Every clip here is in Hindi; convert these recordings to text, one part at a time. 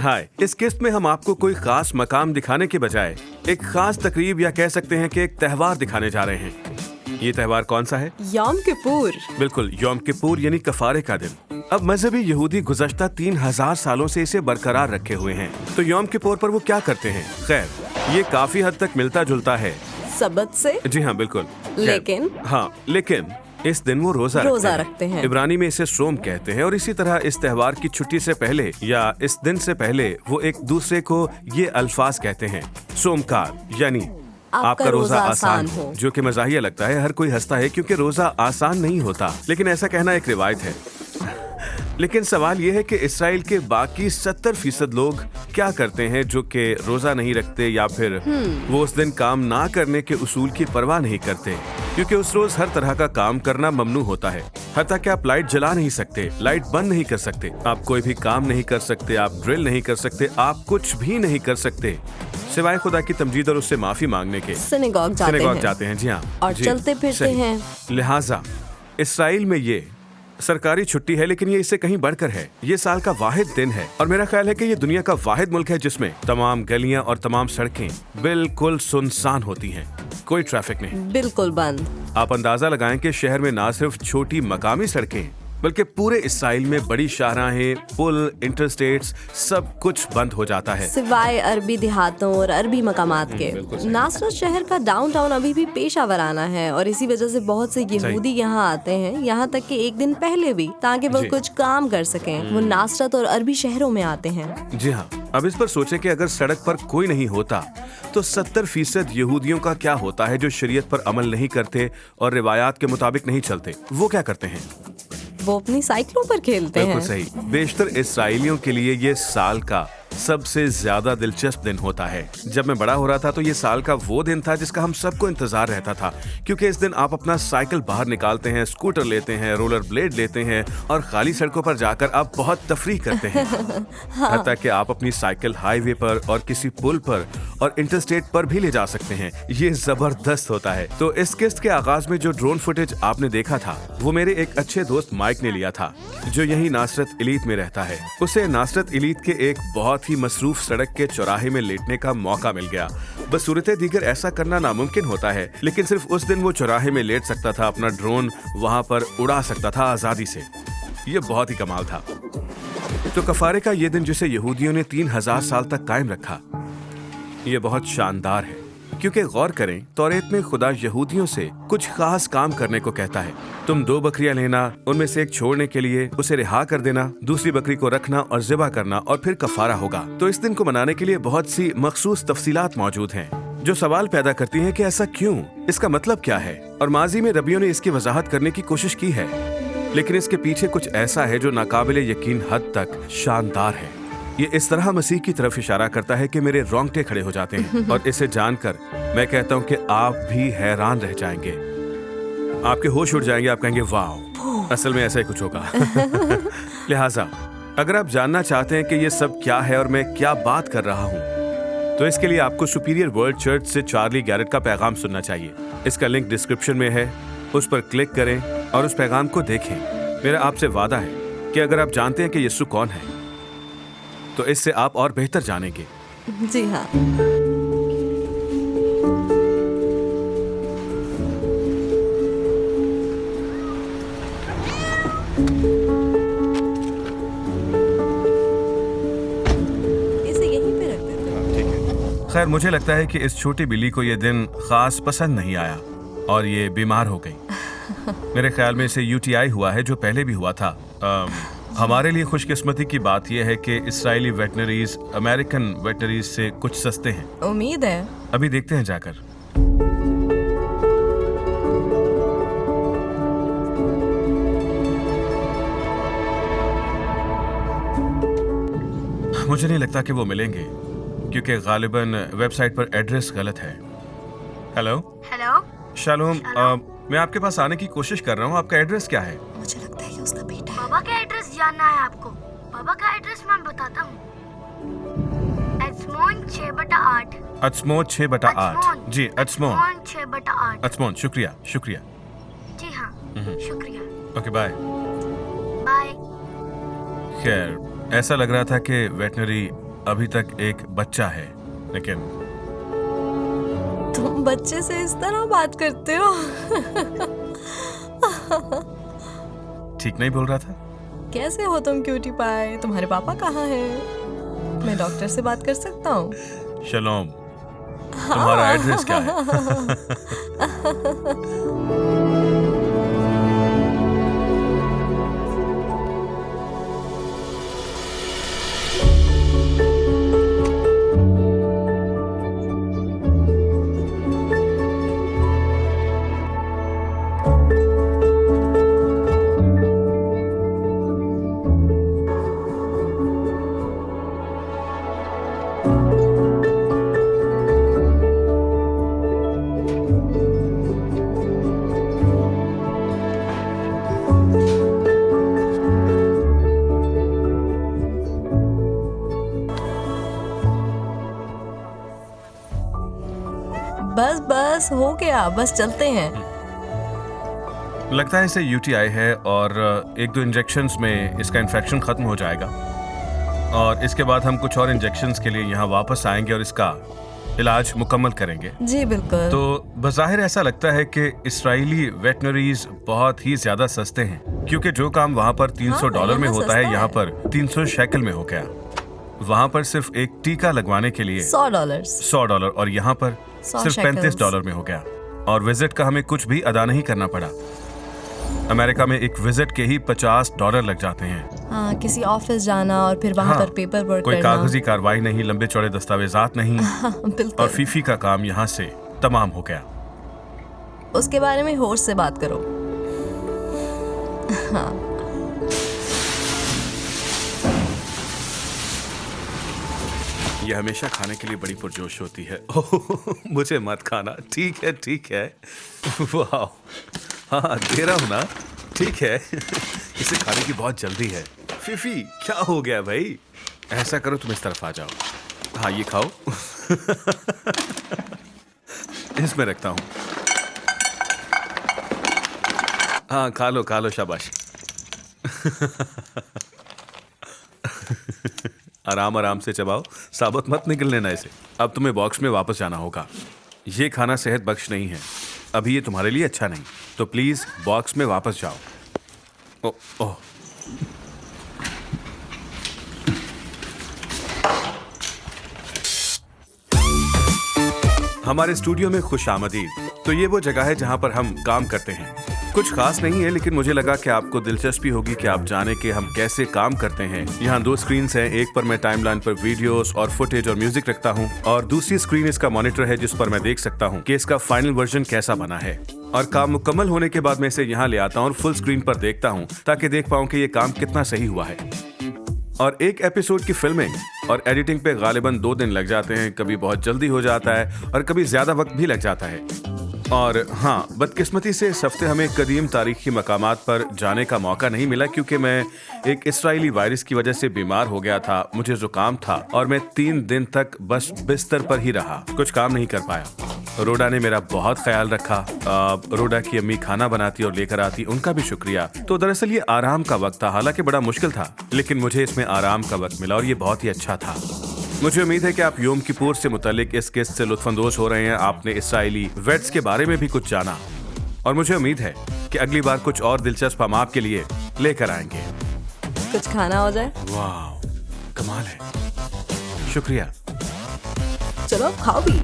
हाय, इस किस्त में हम आपको कोई खास मकाम दिखाने के बजाय एक खास तकरीब या कह सकते हैं कि एक त्योहार दिखाने जा रहे हैं। ये त्योहार कौन सा है? यौम किपुर। बिल्कुल, यौम किपुर यानी कफारे का दिन। अब मजहबी यहूदी गुज़श्ता 3000 सालों से इसे बरकरार रखे हुए हैं। तो यौम किपुर पर वो क्या करते हैं? खैर, ये काफी हद तक मिलता जुलता है सबत से। जी हाँ, बिल्कुल। लेकिन इस दिन वो रोजा रखते हैं। इब्रानी में इसे सोम कहते हैं और इसी तरह इस त्योहार की छुट्टी से पहले या इस दिन से पहले वो एक दूसरे को ये अल्फाज कहते हैं, सोमकार यानी आपका रोजा आसान हो, जो कि मजाहिया लगता है। हर कोई हंसता है क्योंकि रोजा आसान नहीं होता, लेकिन ऐसा कहना एक रिवायत है। लेकिन सवाल ये है कि इसराइल के बाकी 70% लोग क्या करते हैं जो कि रोजा नहीं रखते या फिर वो उस दिन काम ना करने के उसूल की परवाह नहीं करते, क्योंकि उस रोज हर तरह का काम करना ममनू होता है। हत्ता कि आप लाइट जला नहीं सकते, लाइट बंद नहीं कर सकते, आप कोई भी काम नहीं कर सकते, आप ड्रिल नहीं कर सकते, आप कुछ भी नहीं कर सकते सिवाय खुदा की तमजीद और उससे माफी मांगने के। सिनेगॉग जाते हैं। जी हाँ, और चलते फिरते हैं। लिहाजा इसराइल में ये सरकारी छुट्टी है, लेकिन ये इससे कहीं बढ़कर है। ये साल का वाहिद दिन है और मेरा ख्याल है कि ये दुनिया का वाहिद मुल्क है जिसमें तमाम गलियां और तमाम सड़कें बिल्कुल सुनसान होती हैं। कोई ट्रैफिक नहीं, बिल्कुल बंद। आप अंदाजा लगाएं कि शहर में ना सिर्फ छोटी मकामी सड़कें बल्कि पूरे इसराइल में बड़ी शाहराहें, पुल, इंटरस्टेट्स सब कुछ बंद हो जाता है सिवाय अरबी देहातों और अरबी मकामात के। नासरत शहर का डाउनटाउन अभी भी पेशा वराना है और इसी वजह से बहुत से यहूदी यहाँ आते हैं, यहाँ तक कि एक दिन पहले भी, ताकि वो कुछ काम कर सकें। वो नासरत और अरबी शहरों में आते हैं। जी हाँ, अब इस पर सोचें कि अगर सड़क पर कोई नहीं होता तो 70% यहूदियों का क्या होता है जो शरीयत पर अमल नहीं करते और रिवायात के मुताबिक नहीं चलते। वो क्या करते हैं? वो अपनी साइकिलों पर खेलते हैं। बिल्कुल सही। बेशतर इसराइलियों के लिए ये साल का सबसे ज्यादा दिलचस्प दिन होता है। जब मैं बड़ा हो रहा था तो ये साल का वो दिन था जिसका हम सबको इंतजार रहता था, क्योंकि इस दिन आप अपना साइकिल बाहर निकालते हैं, स्कूटर लेते हैं, रोलर ब्लेड लेते हैं और खाली सड़कों पर जाकर आप बहुत तफरीह करते हैं। हाँ। हत्ता कि आप अपनी साइकिल हाईवे पर और किसी पुल पर और इंटरस्टेट पर भी ले जा सकते हैं। ये जबरदस्त होता है। तो इस किस्त के आगाज में जो ड्रोन फुटेज आपने देखा था वो मेरे एक अच्छे दोस्त माइक ने लिया था, जो यही नासरत इलीत में रहता है। उसे नासरत इलीत के एक बहुत ही मसरूफ सड़क के चौराहे में लेटने का मौका मिल गया। बस सूरत दीगर ऐसा करना नामुमकिन होता है, लेकिन सिर्फ उस दिन वो चौराहे में लेट सकता था, अपना ड्रोन वहां पर उड़ा सकता था आजादी से। ये बहुत ही कमाल था। तो कफारे का ये दिन जिसे यहूदियों ने 3000 साल तक कायम रखा, ये बहुत शानदार है, क्योंकि गौर करें, तौरेत में खुदा यहूदियों से कुछ खास काम करने को कहता है। तुम 2 बकरियां लेना, उनमें से एक छोड़ने के लिए उसे रिहा कर देना, दूसरी बकरी को रखना और ज़िबा करना और फिर कफारा होगा। तो इस दिन को मनाने के लिए बहुत सी मखसूस तफसीलात मौजूद हैं, जो सवाल पैदा करती हैं कि ऐसा क्यों, इसका मतलब क्या है। और माजी में रबियों ने इसकी वजाहत करने की कोशिश की है, लेकिन इसके पीछे कुछ ऐसा है जो नाकाबिले यकीन हद तक शानदार है। ये इस तरह मसीह की तरफ इशारा करता है कि मेरे रोंगटे खड़े हो जाते हैं और इसे जानकर मैं कहता हूँ कि आप भी हैरान रह जाएंगे, आपके होश उड़ जाएंगे, आप कहेंगे वाह, असल में ऐसा ही कुछ होगा। लिहाजा अगर आप जानना चाहते हैं कि ये सब क्या है और मैं क्या बात कर रहा हूँ, तो इसके लिए आपको सुपीरियर वर्ल्ड चर्च से चार्ली गैरेट का पैगाम सुनना चाहिए। इसका लिंक डिस्क्रिप्शन में है, उस पर क्लिक करें और उस पैगाम को देखें। मेरा आपसे वादा है कि अगर आप जानते हैं कि यीशु कौन है तो इससे आप और बेहतर जानेंगे। जी हाँ। इसे यहीं पे रख देते हैं। ठीक है। खैर, मुझे लगता है कि इस छोटी बिल्ली को ये दिन खास पसंद नहीं आया और ये बीमार हो गई। मेरे ख्याल में इसे UTI हुआ है, जो पहले भी हुआ था। हमारे लिए खुशकिस्मती की बात यह है कि इसराइली वेटनरीज अमेरिकन वेटनरीज से कुछ सस्ते हैं। उम्मीद है। अभी देखते हैं जाकर। मुझे नहीं लगता कि वो मिलेंगे, क्योंकि गालिबन वेबसाइट पर एड्रेस गलत है। हेलो शालोम, मैं आपके पास आने की कोशिश कर रहा हूँ। आपका एड्रेस क्या है? मुझे लगता है कि उसका बेटा है। बाबा का एड्रेस जानना है आपको? बाबा का एड्रेस मैं बताता हूँ। अचमोन 6/8। अचमोन 6/8। जी, अचमोन 6/8। अचमोन, शुक्रिया। जी हाँ, शुक्रिया। Okay, bye. बाय। खैर, ऐसा लग रहा था कि वेटनरी अभी तक एक बच्चा है, लेकिन तुम बच्चे से इस तरह बात करते हो? ठीक नहीं बोल रहा था? कैसे हो तुम क्यूटी पाई? तुम्हारे पापा कहाँ हैं? मैं डॉक्टर से बात कर सकता हूँ? शलोम, तुम्हारा एड्रेस क्या है? बस बस हो गया, बस चलते हैं। लगता है इसे यूटीआई है और 1-2 इंजेक्शंस में इसका इन्फेक्शन खत्म हो जाएगा और इसके बाद हम कुछ और इंजेक्शंस के लिए यहाँ वापस आएंगे और इसका इलाज मुकम्मल करेंगे। जी बिल्कुल। तो बज़ाहिर ऐसा लगता है कि इस्राएली वेटनरीज बहुत ही ज्यादा सस्ते हैं, क्योंकि जो काम वहाँ पर $300 में होता है, यहाँ पर 300 शेकल में हो गया। वहाँ पर सिर्फ एक टीका लगवाने के लिए $100 और यहाँ पर सिर्फ $35 में हो गया और विजिट का हमें कुछ भी अदा नहीं करना पड़ा। अमेरिका में एक विजिट के ही $50 लग जाते हैं। हाँ, किसी ऑफिस जाना और फिर वहाँ पर पेपर वर्क कोई करना। कागजी कार्रवाई नहीं, लंबे चौड़े दस्तावेजात नहीं। बिल्कुल। और फीफी का काम यहाँ से तमाम हो गया। उसके बारे में होश से बात करो। हाँ। ये हमेशा खाने के लिए बड़ी पुरजोश होती है। ओह, मुझे मत खाना। ठीक है ठीक है। वाह, हाँ दे रहा हूँ ना। ठीक है। इसे खाने की बहुत जल्दी है। फीफी क्या हो गया भाई? ऐसा करो, तुम इस तरफ आ जाओ। हाँ ये खाओ। इसमें रखता हूँ। हाँ खा लो शाबाश। आराम आराम से चबाओ, साबुत मत निकल लेना इसे। अब तुम्हें बॉक्स में वापस जाना होगा। ये खाना सेहत बख्श नहीं है, अभी ये तुम्हारे लिए अच्छा नहीं, तो प्लीज बॉक्स में वापस जाओ। ओह हमारे स्टूडियो में खुशामदीद। तो ये वो जगह है जहाँ पर हम काम करते हैं। कुछ खास नहीं है, लेकिन मुझे लगा कि आपको दिलचस्पी होगी कि आप जाने कि हम कैसे काम करते हैं। यहाँ 2 स्क्रीन्स हैं, एक पर मैं टाइमलाइन पर वीडियोस और फुटेज और म्यूजिक रखता हूँ और दूसरी स्क्रीन इसका मॉनिटर है, जिस पर मैं देख सकता हूँ कि इसका फाइनल वर्जन कैसा बना है। और काम मुकम्मल होने के बाद मैं इसे यहाँ ले आता हूँ और फुल स्क्रीन पर देखता हूँ, ताकि देख पाऊँ कि ये काम कितना सही हुआ है। और एक एपिसोड की फिल्मिंग और एडिटिंग पे गालिबन 2 दिन लग जाते हैं। कभी बहुत जल्दी हो जाता है और कभी ज्यादा वक्त भी लग जाता है। और हाँ, बदकिस्मती से इस हफ्ते हमें कदीम तारीखी मकामात पर जाने का मौका नहीं मिला, क्योंकि मैं एक इसराइली वायरस की वजह से बीमार हो गया था। मुझे जुकाम था और मैं 3 दिन तक बस बिस्तर पर ही रहा, कुछ काम नहीं कर पाया। रोडा ने मेरा बहुत ख्याल रखा। रोडा की अम्मी खाना बनाती और लेकर आती, उनका भी शुक्रिया। तो दरअसल ये आराम का वक्त था, हालांकि बड़ा मुश्किल था, लेकिन मुझे इसमें आराम का वक्त मिला और ये बहुत ही अच्छा था। मुझे उम्मीद है कि आप योम किपुर से मुतालिक इस किस्त से लुत्फानंदोज हो रहे हैं। आपने इसराइली वेट्स के बारे में भी कुछ जाना और मुझे उम्मीद है कि अगली बार कुछ और दिलचस्प हम आपके लिए लेकर आएंगे। कुछ खाना हो जाए। वाह, कमाल है। शुक्रिया। चलो खाओ भी।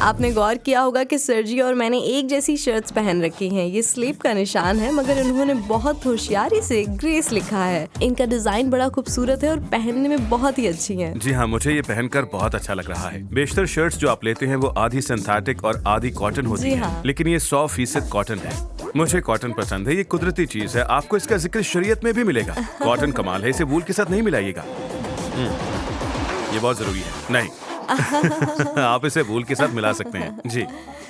आपने गौर किया होगा कि सर्जी और मैंने एक जैसी शर्ट्स पहन रखी हैं। ये स्लीप का निशान है, मगर उन्होंने बहुत होशियारी से ग्रेस लिखा है। इनका डिजाइन बड़ा खूबसूरत है और पहनने में बहुत ही अच्छी हैं। जी हाँ, मुझे ये पहनकर बहुत अच्छा लग रहा है। बेशतर शर्ट्स जो आप लेते हैं वो आधी सिंथेटिक और आधी कॉटन होती है, लेकिन ये 100% कॉटन है। मुझे कॉटन पसंद है, ये कुदरती चीज है। आपको इसका जिक्र शरीयत में भी मिलेगा। कॉटन कमाल है, इसे वूल के साथ नहीं मिलाइएगा। ये बहुत जरूरी है। नहीं आप इसे वूल के साथ मिला सकते हैं। जी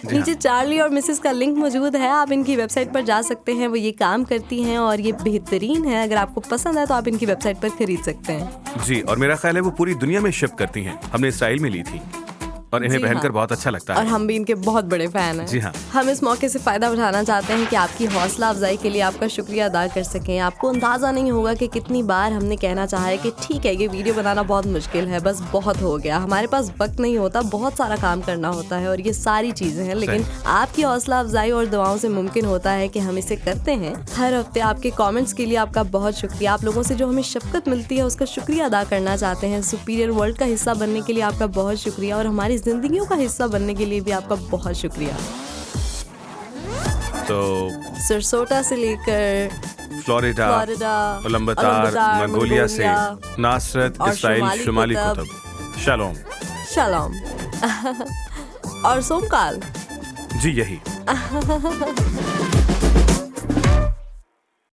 नीचे चार्ली और मिसेस का लिंक मौजूद है, आप इनकी वेबसाइट पर जा सकते हैं। वो ये काम करती हैं और ये बेहतरीन है। अगर आपको पसंद है तो आप इनकी वेबसाइट पर खरीद सकते हैं। जी, और मेरा ख्याल है वो पूरी दुनिया में शिप करती हैं। हमने इसराइल में ली थी। और इन्हें जी पहनकर हाँ। बहुत अच्छा लगता और है। हम भी इनके बहुत बड़े फैन हैं। जी हाँ। हम इस मौके से फ़ायदा उठाना चाहते हैं कि आपकी हौसला अफजाई के लिए आपका शुक्रिया अदा कर सकें। आपको अंदाज़ा नहीं होगा कि कितनी बार हमने कहना चाहा है कि ठीक है, ये वीडियो बनाना बहुत मुश्किल है, बस बहुत हो गया, हमारे पास वक्त नहीं होता, बहुत सारा काम करना होता है और ये सारी चीज़ें हैं, लेकिन आपकी हौसला अफजाई और दुआओं से मुमकिन होता है कि हम इसे करते हैं। हर हफ्ते आपके कमेंट्स के लिए आपका बहुत शुक्रिया। आप लोगों से जो हमें शफकत मिलती है उसका शुक्रिया अदा करना चाहते हैं। सुपीरियर वर्ल्ड का हिस्सा बनने के लिए आपका बहुत शुक्रिया और हमारी जिंदगियों का हिस्सा बनने के लिए भी आपका बहुत शुक्रिया। तो सरसोटा से लेकर फ्लोरिडा, उलम्बतार, मंगोलिया से नासरत, और इसराइल, शुमाली कुतुब। कुतुब, शालोम। शलोम और सोमकाल। जी यही।